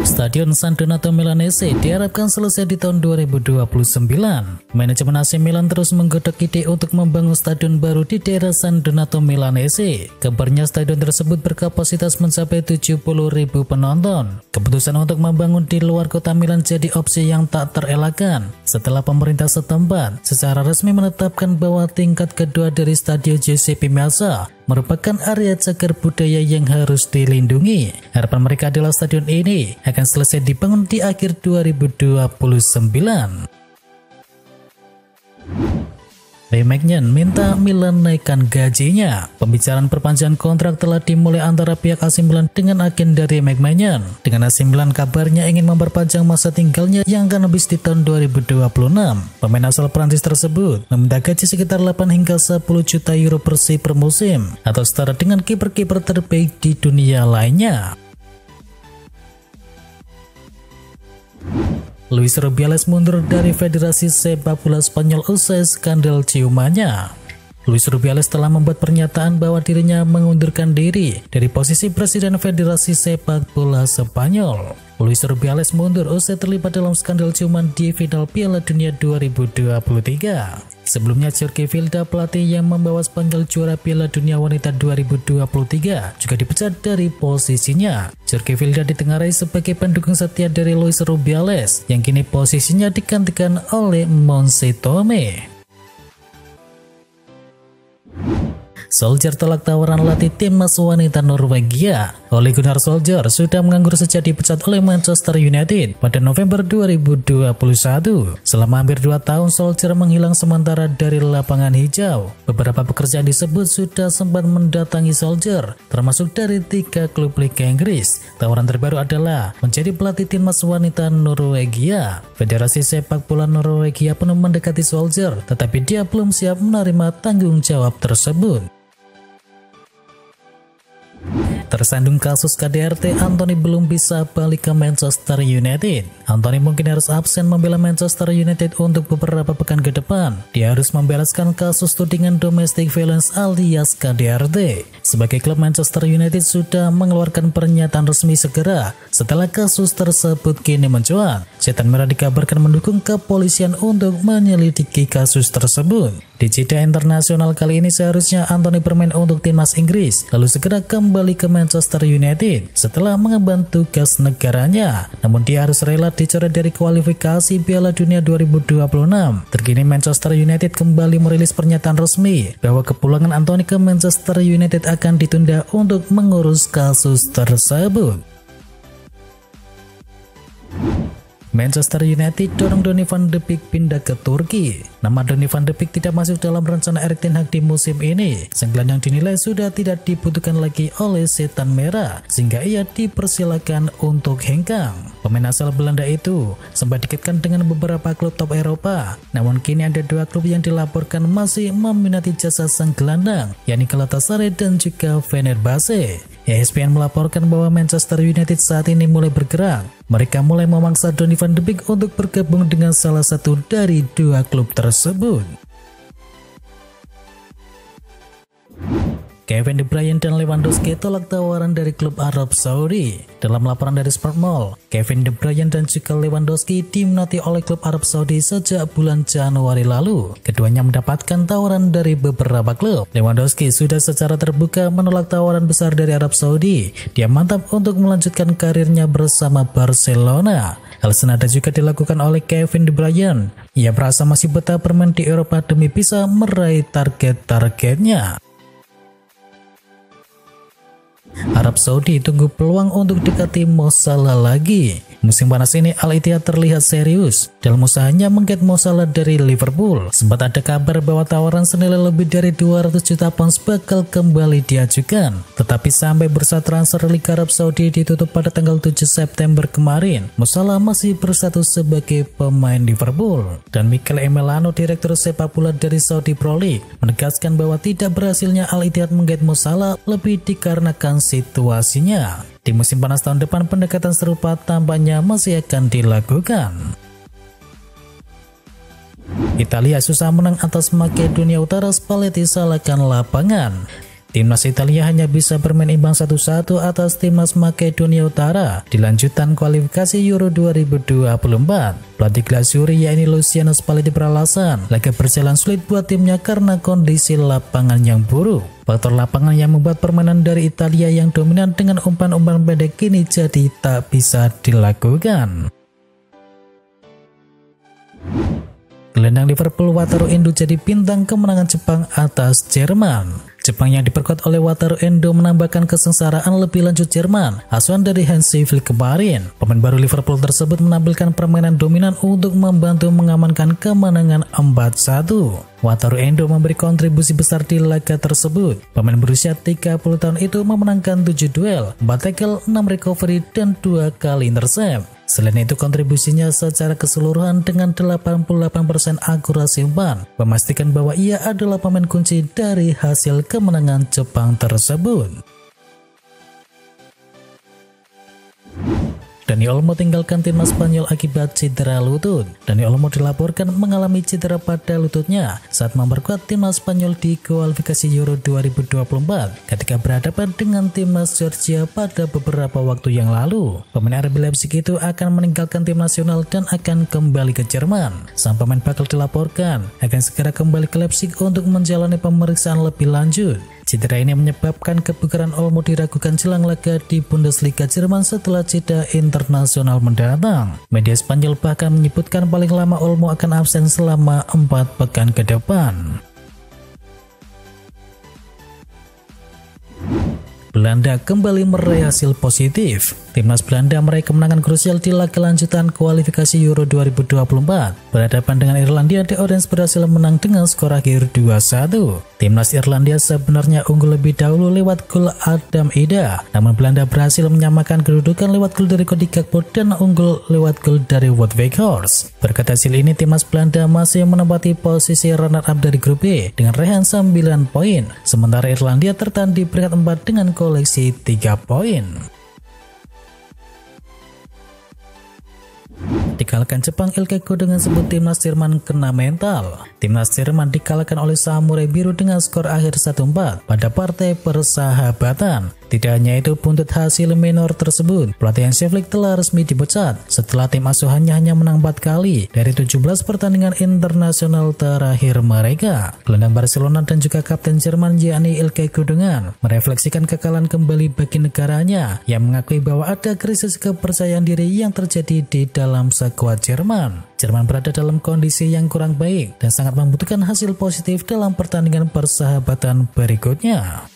Stadion San Donato Milanese diharapkan selesai di tahun 2029. Manajemen AC Milan terus menggodok ide untuk membangun stadion baru di daerah San Donato Milanese. Kabarnya stadion tersebut berkapasitas mencapai 70.000 penonton. Keputusan untuk membangun di luar kota Milan jadi opsi yang tak terelakkan setelah pemerintah setempat secara resmi menetapkan bahwa tingkat kedua dari Stadio Giuseppe Meazza merupakan area cagar budaya yang harus dilindungi. Harapan mereka adalah stadion ini akan selesai dibangun di akhir 2029. Ray Maignan minta Milan naikkan gajinya. Pembicaraan perpanjangan kontrak telah dimulai antara pihak AC Milan dengan agen dari Maignan. Dengan AC Milan kabarnya ingin memperpanjang masa tinggalnya yang akan habis di tahun 2026. Pemain asal Prancis tersebut meminta gaji sekitar 8 hingga 10 juta euro per musim atau setara dengan kiper-kiper terbaik di dunia lainnya. Luis Rubiales mundur dari Federasi Sepak Bola Spanyol usai skandal ciumannya. Luis Rubiales telah membuat pernyataan bahwa dirinya mengundurkan diri dari posisi Presiden Federasi Sepak Bola Spanyol. Luis Rubiales mundur usai terlibat dalam skandal ciuman di final Piala Dunia 2023. Sebelumnya Jorge Vilda, pelatih yang membawa Spanyol juara Piala Dunia Wanita 2023, juga dipecat dari posisinya. Jorge Vilda ditengarai sebagai pendukung setia dari Luis Rubiales, yang kini posisinya digantikan oleh Moise Tome. Solskjaer tolak tawaran latih timnas wanita Norwegia. Ole Gunnar Solskjaer sudah menganggur sejak dipecat oleh Manchester United pada November 2021. Selama hampir 2 tahun Solskjaer menghilang sementara dari lapangan hijau. Beberapa pekerjaan disebut sudah sempat mendatangi Solskjaer, termasuk dari 3 klub Liga Inggris. Tawaran terbaru adalah menjadi pelatih timnas wanita Norwegia. Federasi Sepak Bola Norwegia penuh mendekati Solskjaer, tetapi dia belum siap menerima tanggung jawab tersebut. Tersandung kasus KDRT, Anthony belum bisa balik ke Manchester United. Anthony mungkin harus absen membela Manchester United untuk beberapa pekan ke depan. Dia harus membereskan kasus tudingan domestic violence alias KDRT. Sebagai klub, Manchester United sudah mengeluarkan pernyataan resmi segera setelah kasus tersebut kini mencuat. Setan Merah dikabarkan mendukung kepolisian untuk menyelidiki kasus tersebut. Di jeda internasional kali ini seharusnya Anthony bermain untuk timnas Inggris, lalu segera kembali ke Manchester United setelah mengemban tugas negaranya. Namun dia harus rela dicoret dari kualifikasi Piala Dunia 2026. Terkini Manchester United kembali merilis pernyataan resmi bahwa kepulangan Anthony ke Manchester United akan ditunda untuk mengurus kasus tersebut. Manchester United dorong Donny van de Beek pindah ke Turki. Nama Donny van de Beek tidak masuk dalam rencana Erik ten Hag di musim ini. Sang gelandang dinilai sudah tidak dibutuhkan lagi oleh Setan Merah, sehingga ia dipersilakan untuk hengkang. Pemain asal Belanda itu sempat dikaitkan dengan beberapa klub top Eropa. Namun kini ada 2 klub yang dilaporkan masih meminati jasa sang gelandang, yakni Galatasaray dan juga Fenerbahce. ESPN melaporkan bahwa Manchester United saat ini mulai bergerak. Mereka mulai memaksa Donny van de Beek untuk bergabung dengan salah satu dari 2 klub tersebut. Kevin De Bruyne dan Lewandowski tolak tawaran dari klub Arab Saudi. Dalam laporan dari Sportmall, Kevin De Bruyne dan juga Lewandowski diminati oleh klub Arab Saudi sejak bulan Januari lalu. Keduanya mendapatkan tawaran dari beberapa klub. Lewandowski sudah secara terbuka menolak tawaran besar dari Arab Saudi. Dia mantap untuk melanjutkan karirnya bersama Barcelona. Hal senada juga dilakukan oleh Kevin De Bruyne. Ia merasa masih betah bermain di Eropa demi bisa meraih target-targetnya. Arab Saudi tunggu peluang untuk dekati Mo Salah lagi. Musim panas ini Al-Ittihad terlihat serius dalam usahanya menggait Mo Salah dari Liverpool. Sempat ada kabar bahwa tawaran senilai lebih dari 200 juta pounds bakal kembali diajukan. Tetapi sampai bursa transfer Liga Arab Saudi ditutup pada tanggal 7 September kemarin, Mo Salah masih berstatus sebagai pemain Liverpool. Dan Mikel Emelano, direktur sepak bola dari Saudi Pro League, menegaskan bahwa tidak berhasilnya Al-Ittihad menggait Mo Salah lebih dikarenakan situasinya. Di musim panas tahun depan pendekatan serupa tampaknya masih akan dilakukan. Italia susah menang atas Makedonia Utara, Spalletti salahkan lapangan. Timnas Italia hanya bisa bermain imbang 1-1 atas Timnas Makedonia Utara di lanjutan kualifikasi Euro 2024. Pelatih Glazuri yakni Luciano Spalletti beralasan laga berjalan sulit buat timnya karena kondisi lapangan yang buruk. Faktor lapangan yang membuat permainan dari Italia yang dominan dengan umpan-umpan pendek kini jadi tak bisa dilakukan. Gelandang Liverpool Wataru Endo jadi bintang kemenangan Jepang atas Jerman. Jepang yang diperkuat oleh Wataru Endo menambahkan kesengsaraan lebih lanjut Jerman asuhan dari Hansi Flick kemarin. Pemain baru Liverpool tersebut menampilkan permainan dominan untuk membantu mengamankan kemenangan 4-1. Wataru Endo memberi kontribusi besar di laga tersebut. Pemain berusia 30 tahun itu memenangkan 7 duel, 4 tackle, 6 recovery, dan 2 kali intercept. Selain itu kontribusinya secara keseluruhan dengan 88% akurasi umpan memastikan bahwa ia adalah pemain kunci dari hasil kemenangan Jepang tersebut. Dani Olmo tinggalkan timnas Spanyol akibat cedera lutut. Dani Olmo dilaporkan mengalami cedera pada lututnya saat memperkuat timnas Spanyol di kualifikasi Euro 2024 ketika berhadapan dengan timnas Georgia pada beberapa waktu yang lalu. Pemain RB Leipzig itu akan meninggalkan tim nasional dan akan kembali ke Jerman. Sang pemain bakal dilaporkan akan segera kembali ke Leipzig untuk menjalani pemeriksaan lebih lanjut. Cedera ini menyebabkan kebugaran Olmo diragukan jelang laga di Bundesliga Jerman setelah jeda internasional mendatang. Media Spanyol bahkan menyebutkan paling lama Olmo akan absen selama 4 pekan ke depan. Belanda kembali meraih hasil positif. Timnas Belanda meraih kemenangan krusial di laga lanjutan kualifikasi Euro 2024. Berhadapan dengan Irlandia, The Orange berhasil menang dengan skor akhir 2-1. Timnas Irlandia sebenarnya unggul lebih dahulu lewat gol Adam Ida, namun Belanda berhasil menyamakan kedudukan lewat gol dari Cody Gakpo dan unggul lewat gol dari Wout Weghorst. Berkat hasil ini, Timnas Belanda masih menempati posisi runner-up dari grup B dengan raihan 9 poin, sementara Irlandia tertahan di peringkat 4 dengan koleksi 3 poin. Dikalahkan Jepang, Ilkay dengan sebut timnas Jerman kena mental. Timnas Jerman dikalahkan oleh Samurai Biru dengan skor akhir 1-4 pada partai persahabatan. Tidak hanya itu, buntut hasil minor tersebut, pelatih Hansi Flick telah resmi dipecat setelah tim asuhannya hanya menang 4 kali dari 17 pertandingan internasional terakhir mereka. Gelandang Barcelona dan juga kapten Jerman yakni Ilkay Gundogan merefleksikan kekalahan kembali bagi negaranya yang mengakui bahwa ada krisis kepercayaan diri yang terjadi di dalam skuad Jerman. Jerman berada dalam kondisi yang kurang baik dan sangat membutuhkan hasil positif dalam pertandingan persahabatan berikutnya.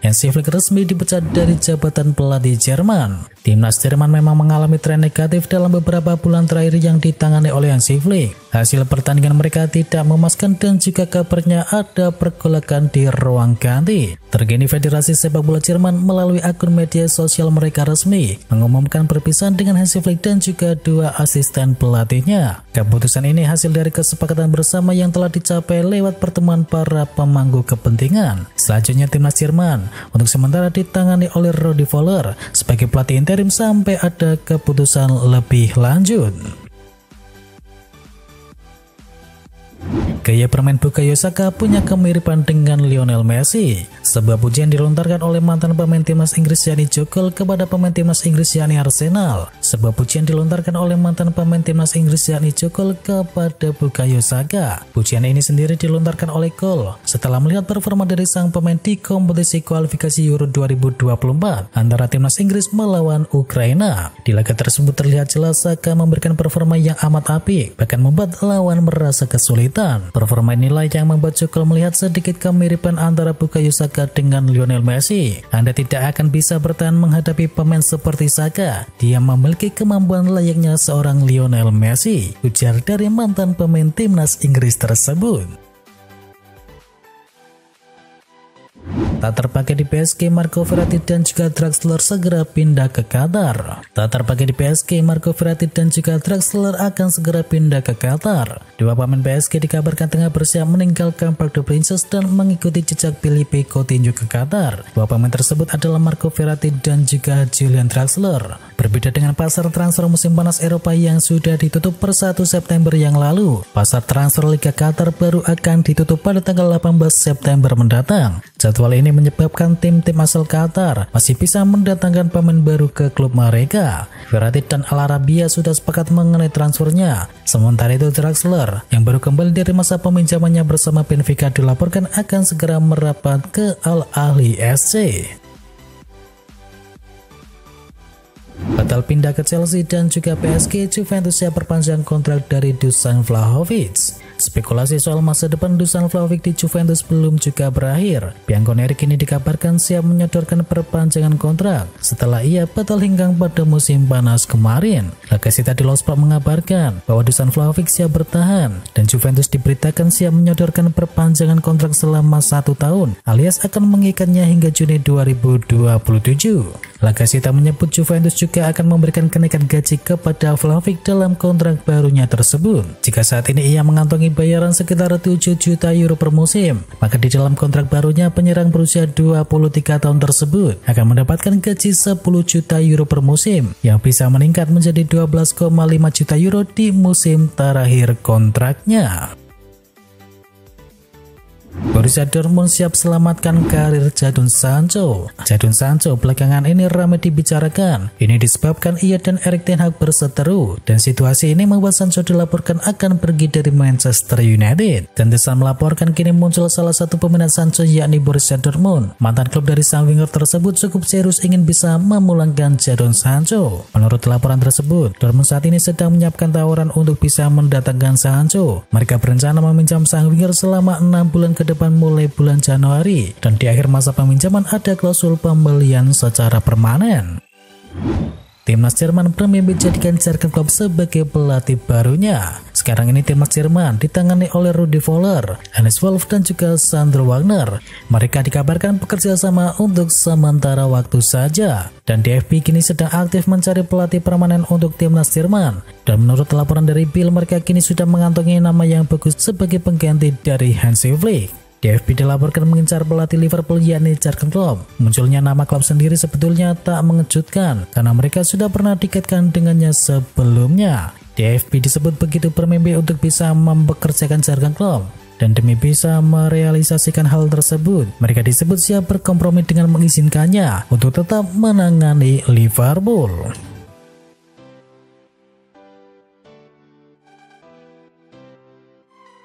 Hansi Flick resmi dipecat dari jabatan pelatih Jerman. Timnas Jerman memang mengalami tren negatif dalam beberapa bulan terakhir yang ditangani oleh Hansi Flick. Hasil pertandingan mereka tidak memuaskan dan juga kabarnya ada pergolakan di ruang ganti. Terkini Federasi Sepak Bola Jerman melalui akun media sosial mereka resmi mengumumkan perpisahan dengan Hansi Flick dan juga 2 asisten pelatihnya. Keputusan ini hasil dari kesepakatan bersama yang telah dicapai lewat pertemuan para pemangku kepentingan. Selanjutnya timnas Jerman untuk sementara ditangani oleh Rudi Völler sebagai pelatih interim sampai ada keputusan lebih lanjut. Gaya bermain Bukayo Saka punya kemiripan dengan Lionel Messi. Sebuah pujian dilontarkan oleh mantan pemain timnas Inggris yakni Joe Cole kepada pemain timnas Inggris yakni Arsenal. Sebuah pujian dilontarkan oleh mantan pemain timnas Inggris yakni Joe Cole kepada Bukayo Saka. Pujian ini sendiri dilontarkan oleh Cole setelah melihat performa dari sang pemain di kompetisi kualifikasi Euro 2024 antara timnas Inggris melawan Ukraina. Di laga tersebut terlihat jelas Saka memberikan performa yang amat apik, bahkan membuat lawan merasa kesulitan. Performa inilah yang membuat Joe Cole melihat sedikit kemiripan antara Bukayo Saka dengan Lionel Messi. Anda tidak akan bisa bertahan menghadapi pemain seperti Saka. Dia memiliki kemampuan layaknya seorang Lionel Messi, ujar dari mantan pemain timnas Inggris tersebut. Tak terpakai di PSG, Marco Verratti dan juga Draxler segera pindah ke Qatar. Tak terpakai di PSG, Marco Verratti dan juga Draxler akan segera pindah ke Qatar. Dua pemain PSG dikabarkan tengah bersiap meninggalkan Parc des Princes dan mengikuti jejak Philippe Coutinho ke Qatar. Dua pemain tersebut adalah Marco Verratti dan juga Julian Draxler. Berbeda dengan pasar transfer musim panas Eropa yang sudah ditutup per 1 September yang lalu, pasar transfer Liga Qatar baru akan ditutup pada tanggal 18 September mendatang. Jadwal ini menyebabkan tim-tim asal Qatar masih bisa mendatangkan pemain baru ke klub mereka. Verratti dan Al Arabiya sudah sepakat mengenai transfernya. Sementara itu Draxler yang baru kembali dari masa peminjamannya bersama Benfica dilaporkan akan segera merapat ke Al Ahly SC. Batal pindah ke Chelsea dan juga PSG, Juventus siap perpanjang kontrak dari Dusan Vlahovic. Spekulasi soal masa depan Dusan Vlahovic di Juventus belum juga berakhir. Bianconeri kini dikabarkan siap menyodorkan perpanjangan kontrak setelah ia batal hinggang pada musim panas kemarin. La Gazzetta dello Sport mengabarkan bahwa Dusan Vlahovic siap bertahan dan Juventus diberitakan siap menyodorkan perpanjangan kontrak selama 1 tahun alias akan mengikatnya hingga Juni 2027. La Gazzetta menyebut Juventus juga akan memberikan kenaikan gaji kepada Vlahovic dalam kontrak barunya tersebut. Jika saat ini ia mengantongi bayaran sekitar 7 juta euro per musim, maka di dalam kontrak barunya penyerang berusia 23 tahun tersebut akan mendapatkan gaji 10 juta euro per musim yang bisa meningkat menjadi 12,5 juta euro di musim terakhir kontraknya. Borussia Dortmund siap selamatkan karir Jadon Sancho. Jadon Sancho belakangan ini ramai dibicarakan. Ini disebabkan ia dan Erik ten Hag berseteru dan situasi ini membuat Sancho dilaporkan akan pergi dari Manchester United. Dan Desan melaporkan kini muncul salah satu peminat Sancho yakni Borussia Dortmund. Mantan klub dari sang winger tersebut cukup serius ingin bisa memulangkan Jadon Sancho. Menurut laporan tersebut, Dortmund saat ini sedang menyiapkan tawaran untuk bisa mendatangkan Sancho. Mereka berencana meminjam sang winger selama 6 bulan ke depan mulai bulan Januari, dan di akhir masa peminjaman ada klausul pembelian secara permanen. Timnas Jerman bermimpi jadikan Jurgen Klopp sebagai pelatih barunya. Sekarang ini timnas Jerman ditangani oleh Rudi Völler, Hannes Wolf dan juga Sandro Wagner. Mereka dikabarkan bekerja sama untuk sementara waktu saja. Dan DFB kini sedang aktif mencari pelatih permanen untuk timnas Jerman. Dan menurut laporan dari Bill, mereka kini sudah mengantongi nama yang bagus sebagai pengganti dari Hansi Flick. DFB dilaporkan mengincar pelatih Liverpool yakni Jurgen Klopp. Munculnya nama Klopp sendiri sebetulnya tak mengejutkan karena mereka sudah pernah dikaitkan dengannya sebelumnya. DFB disebut begitu bermimpi untuk bisa mempekerjakan Jurgen Klopp. Dan demi bisa merealisasikan hal tersebut, mereka disebut siap berkompromi dengan mengizinkannya untuk tetap menangani Liverpool.